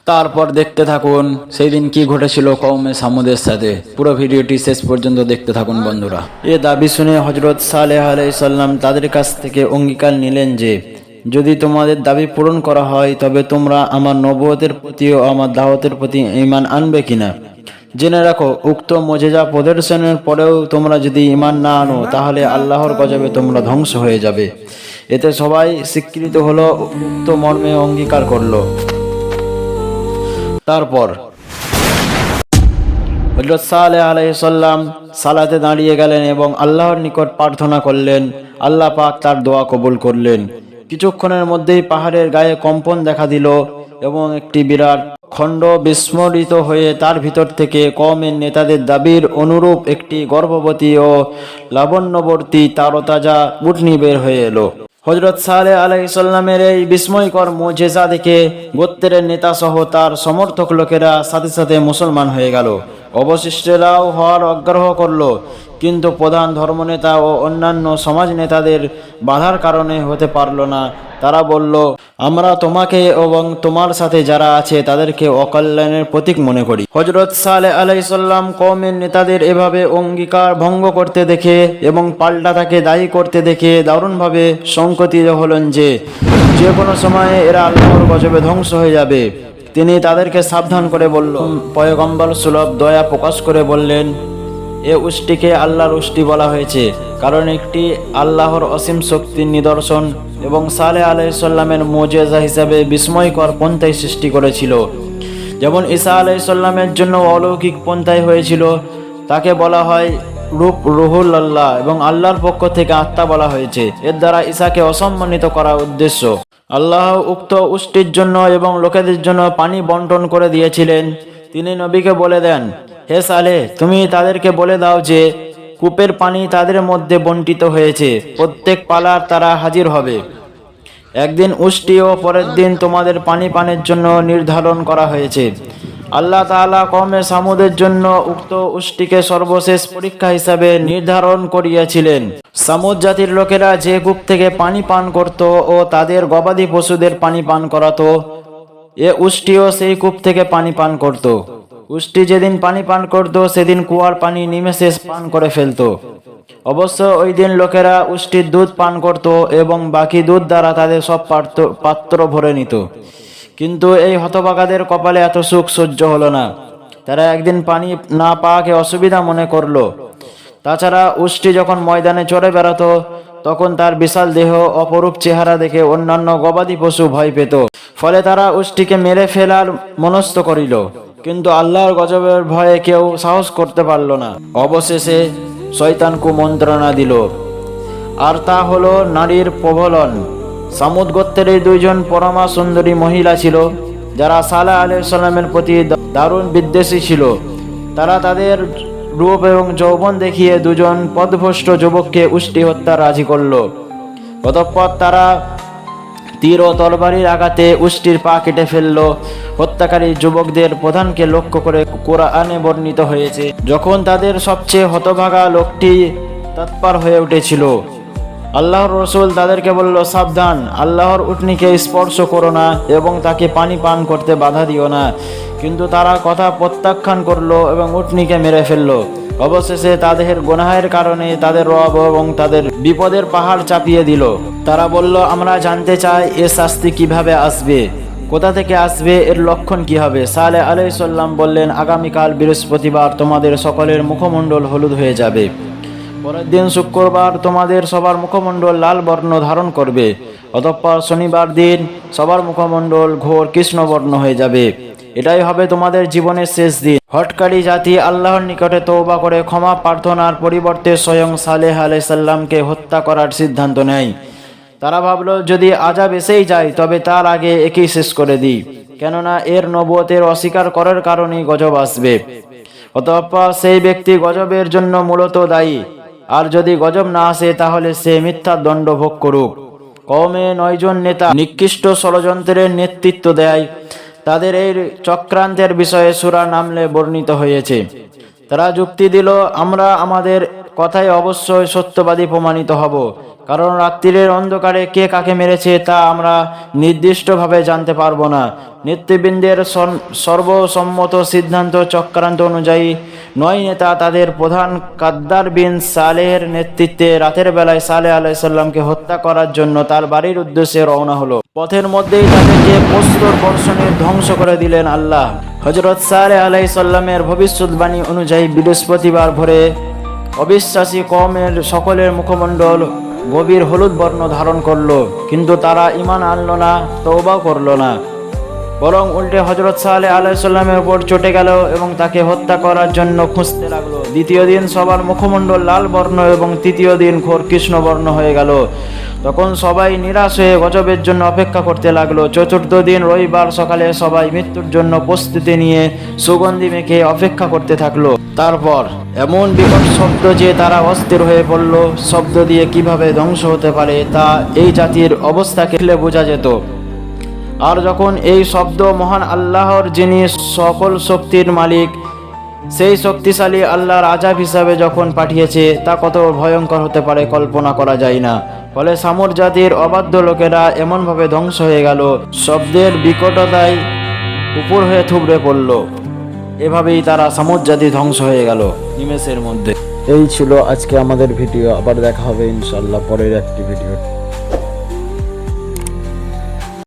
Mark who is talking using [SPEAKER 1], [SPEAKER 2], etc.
[SPEAKER 1] তারপর দেখতে থাকুন সেই দিন কি ঘটেছিল কওমে সামুদের সাথে। পুরো ভিডিওটি শেষ পর্যন্ত দেখতে থাকুন বন্ধুরা। এ দাবি শুনে হযরত সালেহ আলাইহিস সালাম তাদের কাছ থেকে অঙ্গীকার নিলেন যে যদি তোমাদের দাবি পূরণ করা হয় তবে তোমরা আমার নবুয়তের প্রতি ও আমার দাওয়াতের প্রতি ঈমান আনবে কিনা। জেনে রাখো, উক্ত মুজিজা প্রদর্শনের পরেও তোমরা যদি ঈমান না আনো তাহলে আল্লাহর গজবে তোমরা ধ্বংস হয়ে যাবে। এতে সবাই স্বীকৃত হলো, উক্ত মর্মে অঙ্গীকার করলো। তারপর হযরত সালেহ আলাইহিস সালাম সালাতে দাঁড়িয়ে গেলেন এবং আল্লাহর নিকট প্রার্থনা করলেন। আল্লাহ পাক তার দোয়া কবুল করলেন। কিছুক্ষণের মধ্যেই পাহাড়ের গায়ে কম্পন দেখা দিল এবং একটি বিরাট খণ্ড বিস্ফোরিত হয়ে তার ভিতর থেকে কওমের নেতাদের দাবির অনুরূপ একটি গর্ভবতী ও লাবণ্যবর্তী তারতাজা উটনী বের হয়ে এলো। হযরত সালেহ আলাইহিস সালামের এই বিস্ময়কর মুজিজা দেখে গোত্রের নেতা সহ তার সমর্থক লোকেরা সাথে সাথে মুসলমান হয়ে গেল। অবশিষ্টরাও হওয়ার আগ্রহ করল, কিন্তু প্রধান ধর্মনেতা ও অন্যান্য সমাজ নেতাদের বাধার কারণে হতে পারল না। তারা বলল, আমরা তোমাকে এবং তোমার সাথে যারা আছে তাদেরকে অকল্যাণের প্রতীক মনে করি। হযরত সালেহ আলাইহিস সালাম কওমের নেতাদের এভাবে অঙ্গীকার ভঙ্গ করতে দেখে এবং পাল্টা তাকে দায়ী করতে দেখে দারুণভাবে শঙ্কিত হলেন যে কোনো সময়ে এরা আল্লাহর গজবে ধ্বংস হয়ে যাবে। তিনি তাদেরকে সাবধান করে বলল, পয়গম্বর সুলভ দয়া প্রকাশ করে বললেন, এ উষ্টিকে আল্লাহর উষ্টি বলা হয়েছে কারণ একটি আল্লাহর অসীম শক্তির নিদর্শন এবং সালেহ আলাইহিস সালামের মুজিজা হিসাবে বিস্ময়কর পন্থাই সৃষ্টি করেছিল। যেমন ঈসা আলাইহিস সালামের জন্য অলৌকিক পন্থাই হয়েছিল, তাকে বলা হয় রুহুল আল্লাহ এবং আল্লাহর পক্ষ থেকে আত্মা বলা হয়েছে। এর দ্বারা ঈসাকে অসম্মানিত করার উদ্দেশ্য। আল্লাহ উক্ত উষ্টির জন্য এবং লোকেদের জন্য পানি বন্টন করে দিয়েছিলেন। তিনি নবীকে বলে দেন, হে সালেহ, তুমি তাদেরকে বলে দাও যে কূপের পানি তাদের মধ্যে বন্টিত হয়েছে, প্রত্যেক পালার তারা হাজির হবে। একদিন উষ্টি ও পরের দিন তোমাদের পানি পানের জন্য নির্ধারণ করা হয়েছে। আল্লাহ তাআলা কওমে সামুদের জন্য উক্ত উষ্টিকে সর্বশেষ পরীক্ষা হিসাবে নির্ধারণ করিয়াছিলেন। সামুদ জাতির লোকেরা যে কূপ থেকে পানি পান করত ও তাদের গবাদি পশুদের পানি পান করাতো, এ উষ্টিও সেই কূপ থেকে পানি পান করত। উষ্টি যেদিন পানি পান করত সেদিন কুয়ার পানি নিমেষে পান করে ফেলত। অবশ্য ওই দিন লোকেরা উষ্টির দুধ পান করত এবং বাকি দুধ দ্বারা তাদের সব পাত্র ভরে নিত। কিন্তু এই হতভাগাদের কপালে এত সুখ সহ্য হলো না। তারা একদিন পানি না পাওয়াকে অসুবিধা মনে করলো। তাছাড়া উষ্টি যখন ময়দানে চড়ে বেড়াতো তখন তার বিশাল দেহ অপরূপ চেহারা দেখে অন্যান্য গবাদি পশু ভয় পেত। ফলে তারা উষ্টিকে মেরে ফেলার মনস্থ করিল, কিন্তু আল্লাহর গজবের ভয়ে কেউ সাহস করতে পারল না। অবশেষে শয়তান কুমন্ত্রণা দিল, আর তা হলো নারীর প্রবলন। সামুদ গোত্রের দুইজন পরমা সুন্দরী মহিলা ছিল যারা সালেহ আলাইহিস সালামের প্রতি দারুণ বিদ্বেষী ছিল। তারা তাদের রূপ এবং যৌবন দেখিয়ে দুজন পথভ্রষ্ট যুবককে উষ্টি হত্যা রাজি করল। অতঃপর তারা তীর ও তরবারির আঘাতে উষ্টির পা কেটে ফেলল। হত্যাকারী যুবকদের প্রধানকে লক্ষ্য করে কোরআনে বর্ণিত হয়েছে, যখন তাদের সবচেয়ে হতভাগা লোকটি তৎপর হয়ে উঠেছিল, আল্লাহর রসুল তাদেরকে বলল, সাবধান, আল্লাহর উটনীকে স্পর্শ করো না এবং তাকে পানি পান করতে বাধা দিও না। কিন্তু তারা কথা প্রত্যাখ্যান করলো এবং উটনীকে মেরে ফেললো। অবশেষে তাদের গুনাহের কারণে তাদের রব এবং তাদের বিপদের পাহাড় চাপিয়ে দিল। তারা বলল, আমরা জানতে চাই এ শাস্তি কিভাবে আসবে, কোথা থেকে আসবে, এর লক্ষণ কি হবে। সালেহ আলাইহিস সালাম বললেন, আগামীকাল বৃহস্পতিবার তোমাদের সকলের মুখমণ্ডল হলুদ হয়ে যাবে। পরের দিন শুক্রবার তোমাদের সবার মুখমণ্ডল লাল বর্ণ ধারণ করবে। অতঃপর শনিবার দিন সবার মুখমণ্ডল ঘোর কৃষ্ণবর্ণ হয়ে যাবে। এটাই হবে তোমাদের জীবনের শেষ দিন। হটকারী জাতি আল্লাহর নিকটে তওবা করে ক্ষমা প্রার্থনার পরিবর্তে স্বয়ং সালেহ আলাইহিস সালামকে হত্যা করার সিদ্ধান্ত নেয়। তারা ভাবল, যদি আযাব এসেই যায় তবে তার আগে একেই শেষ করে দিই, কেননা এর নবুয়তের অস্বীকার করার কারণেই গজব আসবে। অতঃপর সেই ব্যক্তি গজবের জন্য মূলত দায়ী, আর যদি গজব না আসে তাহলে সে মিথ্যা দণ্ড ভোগ করুক। কওমে 9 জন নেতা নিকৃষ্ট ষড়যন্ত্রের নেতৃত্ব দেয়। তাদের এই চক্রান্তের বিষয়ে সূরা নামলে বর্ণিত হয়েছে। তারা যুক্তি দিল, আমরা আমাদের কথাই অবশ্যই সত্যবাদী প্রমাণিত হব, কারণ রাত্রির অন্ধকারে কে কাকে মেরেছে তা আমরা নির্দিষ্টভাবে জানতে পারবো না। নেতৃবৃন্দের সর্বসম্মত সিদ্ধান্ত চক্রান্ত অনুযায়ী 9 নেতা তাদের প্রধান কাদ্দার বিন সালেহের নেতৃত্বে রাতের বেলায় সালেহ আলাইসাল্লামকে হত্যা করার জন্য তার বাড়ির উদ্দেশ্যে রওনা হলো। পথের মধ্যেই তাদেরকে প্রস্তর বর্ষণে ধ্বংস করে দিলেন আল্লাহ। হযরত সালেহ আলাইসাল্লামের ভবিষ্যৎবাণী অনুযায়ী বৃহস্পতিবার ভোরে অবিশ্বাসী কওমের সকলের মুখমণ্ডল গভীর হলুদ বর্ণ ধারণ করলো, কিন্তু তারা ঈমান আনলো না, তওবা করলো না, বরং উল্টে হযরত সালেহ আলাইহিসসালামের উপর চটে গেল এবং তাকে হত্যা করার জন্য খুঁজতে লাগলো। দ্বিতীয় দিন সবার মুখমণ্ডল লাল বর্ণ এবং তৃতীয় দিন ঘোর কৃষ্ণ বর্ণ হয়ে গেল। তখন সবাই নিরাশ হয়ে গজবের জন্য অপেক্ষা করতে লাগলো। চতুর্থ দিন রবিবার সকালে সবাই মৃত্যুর জন্য প্রস্তুতি নিয়ে সুগন্ধি মেখে অপেক্ষা করতে থাকলো। তারপর এমন বিকট শব্দ যে তারা অস্থির হয়ে পড়ল। শব্দ দিয়ে কিভাবে ধ্বংস হতে পারে তা এই জাতির অবস্থাকে দেখলে বোঝা যেত। আর যখন এই শব্দ মহান আল্লাহর, যিনি সকল শক্তির মালিক, সেই শক্তিশালী আল্লাহর আযাব হিসাবে যখন পাঠিয়েছে তা কত ভয়ঙ্কর হতে পারে কল্পনা করা যায় না। ফলে সামুদ জাতির অবাধ্য লোকেরা এমনভাবে ধ্বংস হয়ে গেল, শব্দের বিকটতায় উপর হয়ে থুবড়ে পড়ল। এভাবেই তারা সামুদ জাতি ধ্বংস হয়ে গেল নিমেষের মধ্যে। এই ছিল আজকে আমাদের ভিডিও। আবার দেখা হবে ইনশাআল্লাহ পরের একটি ভিডিও।